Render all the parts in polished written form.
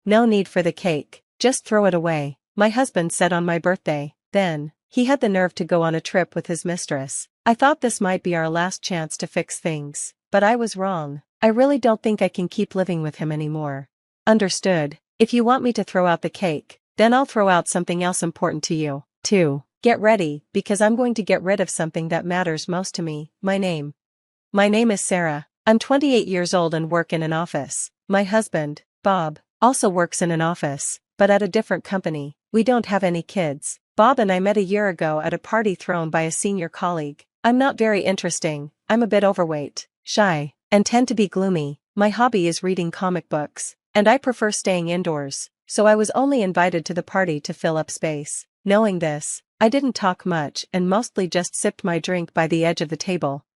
No need for the cake, just throw it away, my husband said on my birthday. Then, he had the nerve to go on a trip with his mistress. I thought this might be our last chance to fix things, but I was wrong. I really don't think I can keep living with him anymore. Understood. If you want me to throw out the cake, then I'll throw out something else important to you, too. Get ready, because I'm going to get rid of something that matters most to me, my name. My name is Sarah. I'm 28 years old and work in an office. My husband, Bob, also works in an office, but at a different company. We don't have any kids. Bob and I met a year ago at a party thrown by a senior colleague. I'm not very interesting, I'm a bit overweight, shy, and tend to be gloomy. My hobby is reading comic books, and I prefer staying indoors, so I was only invited to the party to fill up space. Knowing this, I didn't talk much and mostly just sipped my drink by the edge of the table.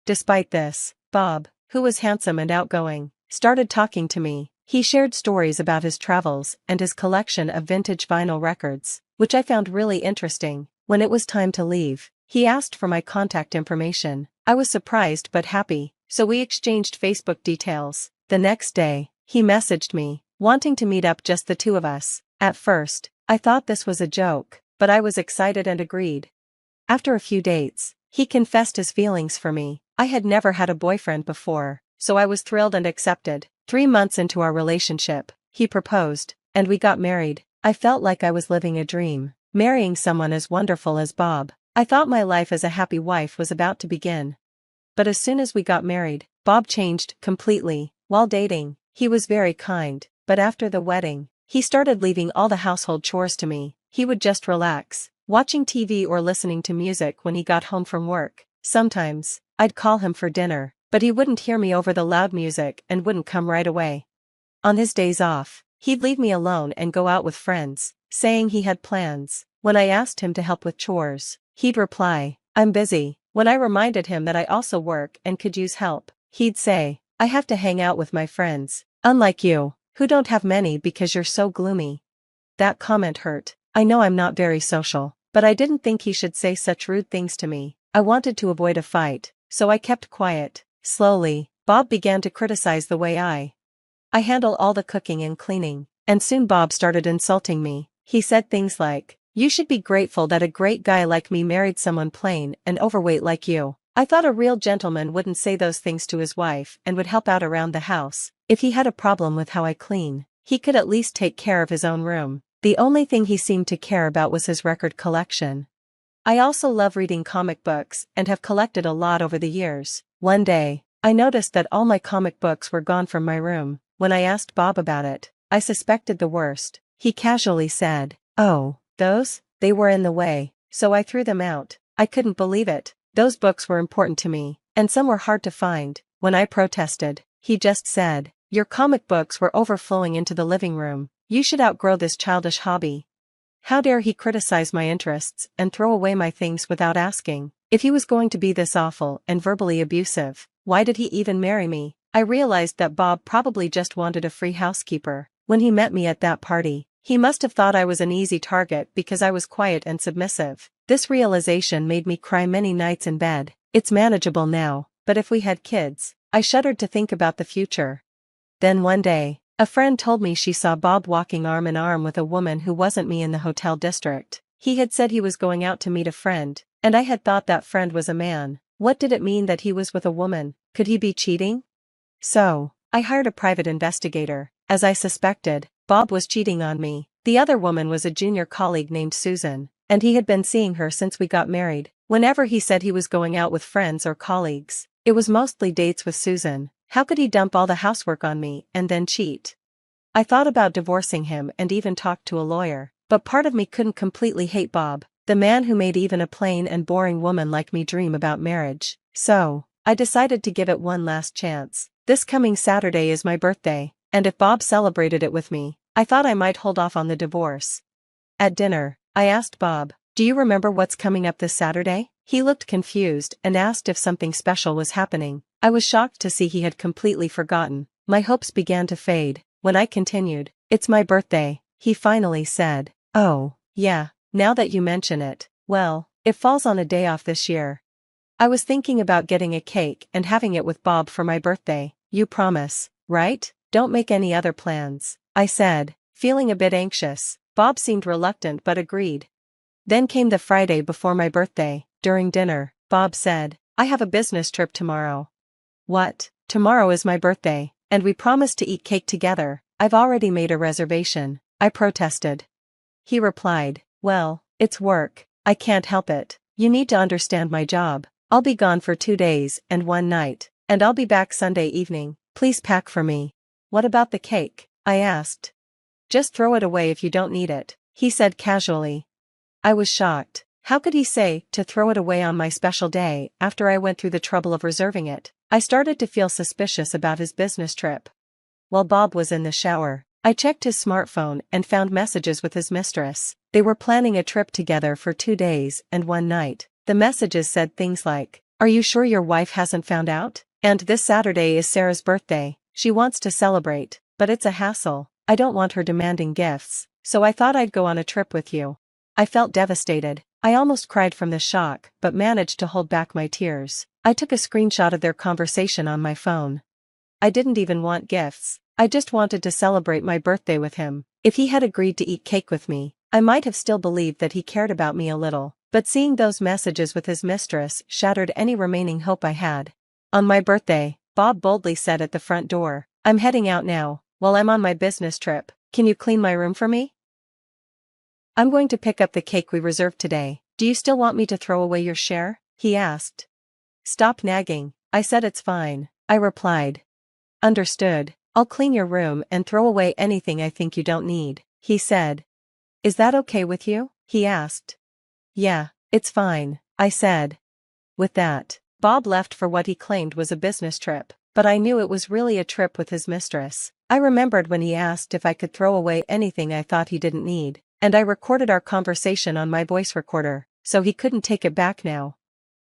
Despite this, Bob, who was handsome and outgoing, started talking to me. He shared stories about his travels and his collection of vintage vinyl records, which I found really interesting. When it was time to leave, he asked for my contact information. I was surprised but happy, so we exchanged Facebook details. The next day, he messaged me, wanting to meet up just the two of us. At first, I thought this was a joke, but I was excited and agreed. After a few dates, he confessed his feelings for me. I had never had a boyfriend before, so I was thrilled and accepted. 3 months into our relationship, he proposed, and we got married. I felt like I was living a dream, marrying someone as wonderful as Bob. I thought my life as a happy wife was about to begin. But as soon as we got married, Bob changed completely. While dating, he was very kind, but after the wedding, he started leaving all the household chores to me. He would just relax, watching TV or listening to music when he got home from work. Sometimes, I'd call him for dinner, but he wouldn't hear me over the loud music and wouldn't come right away. On his days off, he'd leave me alone and go out with friends, saying he had plans. When I asked him to help with chores, he'd reply, "I'm busy." When I reminded him that I also work and could use help, he'd say, "I have to hang out with my friends, unlike you, who don't have many because you're so gloomy." That comment hurt. I know I'm not very social, but I didn't think he should say such rude things to me. I wanted to avoid a fight, so I kept quiet. Slowly, Bob began to criticize the way I handle all the cooking and cleaning, and soon Bob started insulting me. He said things like, "You should be grateful that a great guy like me married someone plain and overweight like you." I thought a real gentleman wouldn't say those things to his wife and would help out around the house. If he had a problem with how I clean, he could at least take care of his own room. The only thing he seemed to care about was his record collection. I also love reading comic books and have collected a lot over the years. One day, I noticed that all my comic books were gone from my room. When I asked Bob about it, I suspected the worst. He casually said, "Oh, those? They were in the way, so I threw them out." I couldn't believe it. Those books were important to me, and some were hard to find. When I protested, he just said, "Your comic books were overflowing into the living room. You should outgrow this childish hobby." How dare he criticize my interests and throw away my things without asking? If he was going to be this awful and verbally abusive, why did he even marry me? I realized that Bob probably just wanted a free housekeeper. When he met me at that party, he must have thought I was an easy target because I was quiet and submissive. This realization made me cry many nights in bed. It's manageable now, but if we had kids, I shuddered to think about the future. Then one day, a friend told me she saw Bob walking arm in arm with a woman who wasn't me in the hotel district. He had said he was going out to meet a friend, and I had thought that friend was a man. What did it mean that he was with a woman? Could he be cheating? So, I hired a private investigator. As I suspected, Bob was cheating on me. The other woman was a junior colleague named Susan, and he had been seeing her since we got married. Whenever he said he was going out with friends or colleagues, it was mostly dates with Susan. How could he dump all the housework on me and then cheat? I thought about divorcing him and even talked to a lawyer, but part of me couldn't completely hate Bob, the man who made even a plain and boring woman like me dream about marriage. So, I decided to give it one last chance. This coming Saturday is my birthday, and if Bob celebrated it with me, I thought I might hold off on the divorce. At dinner, I asked Bob, "Do you remember what's coming up this Saturday?" He looked confused and asked if something special was happening. I was shocked to see he had completely forgotten. My hopes began to fade. When I continued, "It's my birthday," he finally said, "Oh, yeah, now that you mention it, well, it falls on a day off this year." I was thinking about getting a cake and having it with Bob for my birthday. "You promise, right? Don't make any other plans," I said. feeling a bit anxious. Bob seemed reluctant but agreed. Then came the Friday before my birthday. During dinner, Bob said, "I have a business trip tomorrow." "What? Tomorrow is my birthday, and we promised to eat cake together. I've already made a reservation," I protested. He replied, "Well, it's work. I can't help it. You need to understand my job. I'll be gone for 2 days and 1 night, and I'll be back Sunday evening. Please pack for me." "What about the cake?" I asked. "Just throw it away if you don't need it," he said casually. I was shocked. How could he say to throw it away on my special day after I went through the trouble of reserving it? I started to feel suspicious about his business trip. While Bob was in the shower, I checked his smartphone and found messages with his mistress. They were planning a trip together for 2 days and 1 night. The messages said things like, "Are you sure your wife hasn't found out? And this Saturday is Sarah's birthday. She wants to celebrate, but it's a hassle. I don't want her demanding gifts, so I thought I'd go on a trip with you." I felt devastated. I almost cried from the shock, but managed to hold back my tears. I took a screenshot of their conversation on my phone. I didn't even want gifts. I just wanted to celebrate my birthday with him. If he had agreed to eat cake with me, I might have still believed that he cared about me a little, but seeing those messages with his mistress shattered any remaining hope I had. On my birthday, Bob boldly said at the front door, "I'm heading out now. While I'm on my business trip, can you clean my room for me? I'm going to pick up the cake we reserved today. Do you still want me to throw away your share?" he asked. "Stop nagging." I said. "It's fine," I replied. "Understood. I'll clean your room and throw away anything I think you don't need," he said. "Is that okay with you?" he asked. "Yeah, it's fine," I said. With that, Bob left for what he claimed was a business trip, but I knew it was really a trip with his mistress. I remembered when he asked if I could throw away anything I thought he didn't need, and I recorded our conversation on my voice recorder, so he couldn't take it back now.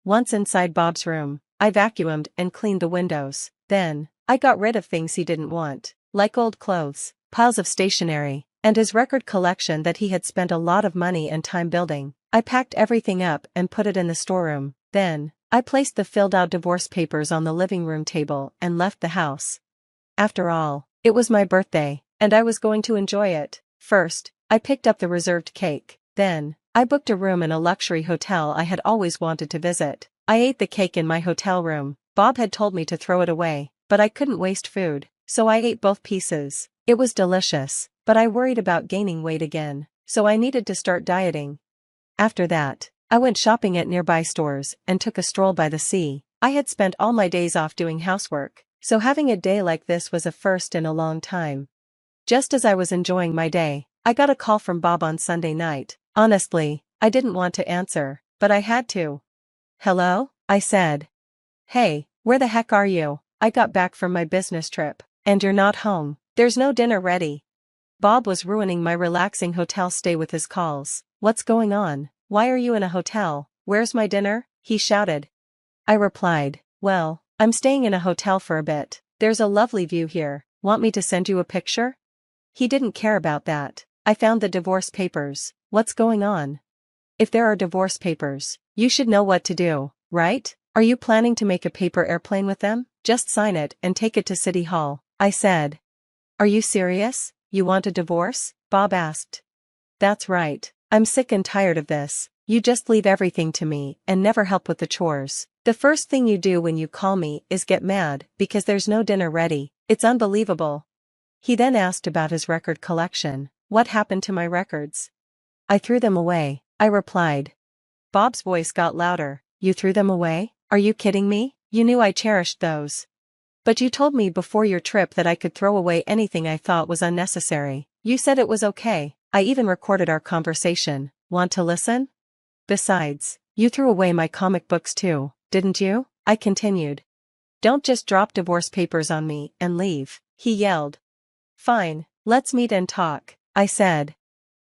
Once inside Bob's room, I vacuumed and cleaned the windows. Then, I got rid of things he didn't want, like old clothes, piles of stationery, and his record collection that he had spent a lot of money and time building. I packed everything up and put it in the storeroom. Then, I placed the filled-out divorce papers on the living room table and left the house. After all, it was my birthday, and I was going to enjoy it. First, I picked up the reserved cake. Then, I booked a room in a luxury hotel I had always wanted to visit. I ate the cake in my hotel room. Bob had told me to throw it away, but I couldn't waste food, so I ate both pieces. It was delicious, but I worried about gaining weight again, so I needed to start dieting. After that, I went shopping at nearby stores and took a stroll by the sea. I had spent all my days off doing housework, so having a day like this was a first in a long time. Just as I was enjoying my day, I got a call from Bob on Sunday night. Honestly, I didn't want to answer, but I had to. "Hello?" I said. "Hey, where the heck are you? I got back from my business trip, and you're not home. There's no dinner ready." Bob was ruining my relaxing hotel stay with his calls. "What's going on? Why are you in a hotel? Where's my dinner?" he shouted. I replied, "Well, I'm staying in a hotel for a bit. There's a lovely view here. Want me to send you a picture?" He didn't care about that. "I found the divorce papers." "What's going on?" "If there are divorce papers, you should know what to do, right? Are you planning to make a paper airplane with them? Just sign it and take it to City Hall," I said. "Are you serious? You want a divorce?" Bob asked. "That's right. I'm sick and tired of this. You just leave everything to me and never help with the chores. The first thing you do when you call me is get mad because there's no dinner ready. It's unbelievable." He then asked about his record collection. "What happened to my records?" "I threw them away," I replied. Bob's voice got louder. "You threw them away? Are you kidding me? You knew I cherished those. But you told me before your trip that I could throw away anything I thought was unnecessary. You said it was okay. I even recorded our conversation. Want to listen? Besides, you threw away my comic books too, didn't you?" I continued. "Don't just drop divorce papers on me and leave," he yelled. "Fine, let's meet and talk," I said.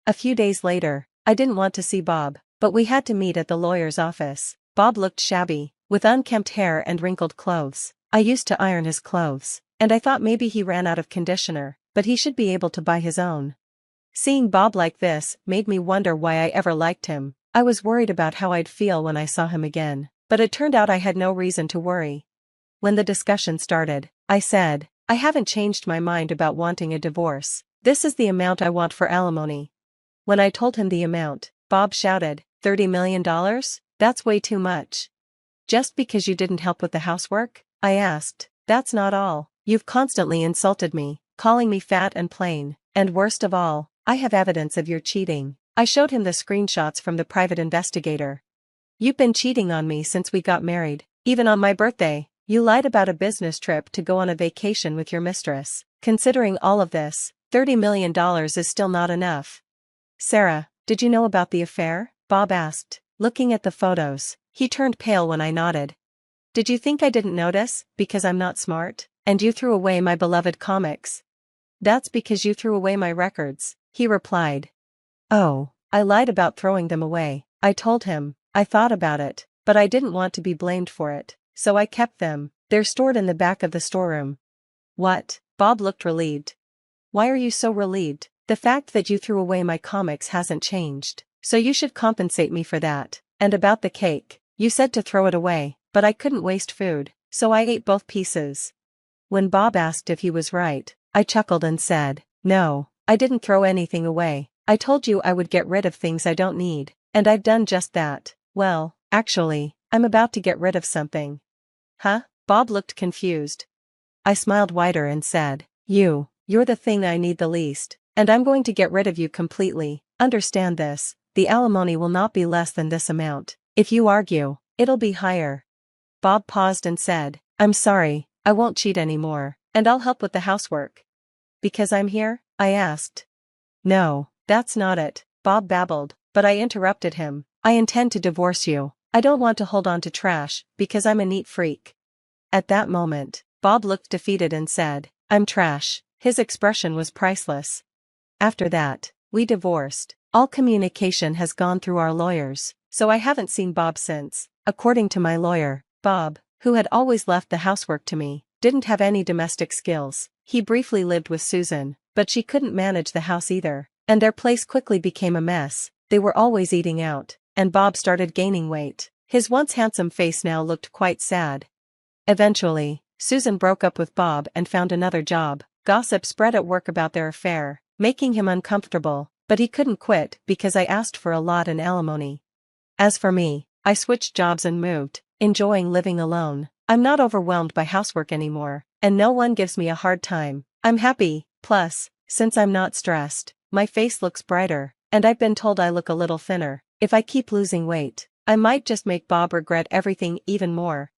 A few days later, I didn't want to see Bob, but we had to meet at the lawyer's office. Bob looked shabby, with unkempt hair and wrinkled clothes. I used to iron his clothes, and I thought maybe he ran out of conditioner, but he should be able to buy his own. Seeing Bob like this made me wonder why I ever liked him. I was worried about how I'd feel when I saw him again, but it turned out I had no reason to worry. When the discussion started, I said, "I haven't changed my mind about wanting a divorce. This is the amount I want for alimony. When I told him the amount, Bob shouted, $30 million? That's way too much. Just because you didn't help with the housework? I asked. That's not all. You've constantly insulted me, calling me fat and plain, and worst of all, I have evidence of your cheating. I showed him the screenshots from the private investigator. You've been cheating on me since we got married, even on my birthday. You lied about a business trip to go on a vacation with your mistress. Considering all of this, $30 million is still not enough. Sarah, did you know about the affair? Bob asked, looking at the photos. He turned pale when I nodded. Did you think I didn't notice, because I'm not smart? And you threw away my beloved comics? That's because you threw away my records, he replied. Oh, I lied about throwing them away. I told him. I thought about it, but I didn't want to be blamed for it, so I kept them. They're stored in the back of the storeroom. What? Bob looked relieved. Why are you so relieved? The fact that you threw away my comics hasn't changed, so you should compensate me for that. And about the cake, you said to throw it away, but I couldn't waste food, so I ate both pieces. When Bob asked if he was right, I chuckled and said, no, I didn't throw anything away. I told you I would get rid of things I don't need, and I've done just that. Well, actually, I'm about to get rid of something. Huh? Bob looked confused. I smiled wider and said, you're the thing I need the least, and I'm going to get rid of you completely. Understand this, the alimony will not be less than this amount. If you argue, it'll be higher. Bob paused and said, I'm sorry, I won't cheat anymore, and I'll help with the housework. Because I'm here? I asked. No, that's not it, Bob babbled, but I interrupted him. I intend to divorce you. I don't want to hold on to trash, because I'm a neat freak. At that moment, Bob looked defeated and said, I'm trash. His expression was priceless. After that, we divorced. All communication has gone through our lawyers, so I haven't seen Bob since. According to my lawyer, Bob, who had always left the housework to me, didn't have any domestic skills. He briefly lived with Susan, but she couldn't manage the house either, and their place quickly became a mess. They were always eating out, and Bob started gaining weight. His once handsome face now looked quite sad. Eventually, Susan broke up with Bob and found another job. Gossip spread at work about their affair, making him uncomfortable, but he couldn't quit because I asked for a lot in alimony. As for me, I switched jobs and moved, enjoying living alone. I'm not overwhelmed by housework anymore, and no one gives me a hard time. I'm happy. Plus, since I'm not stressed, my face looks brighter, and I've been told I look a little thinner. If I keep losing weight, I might just make Bob regret everything even more.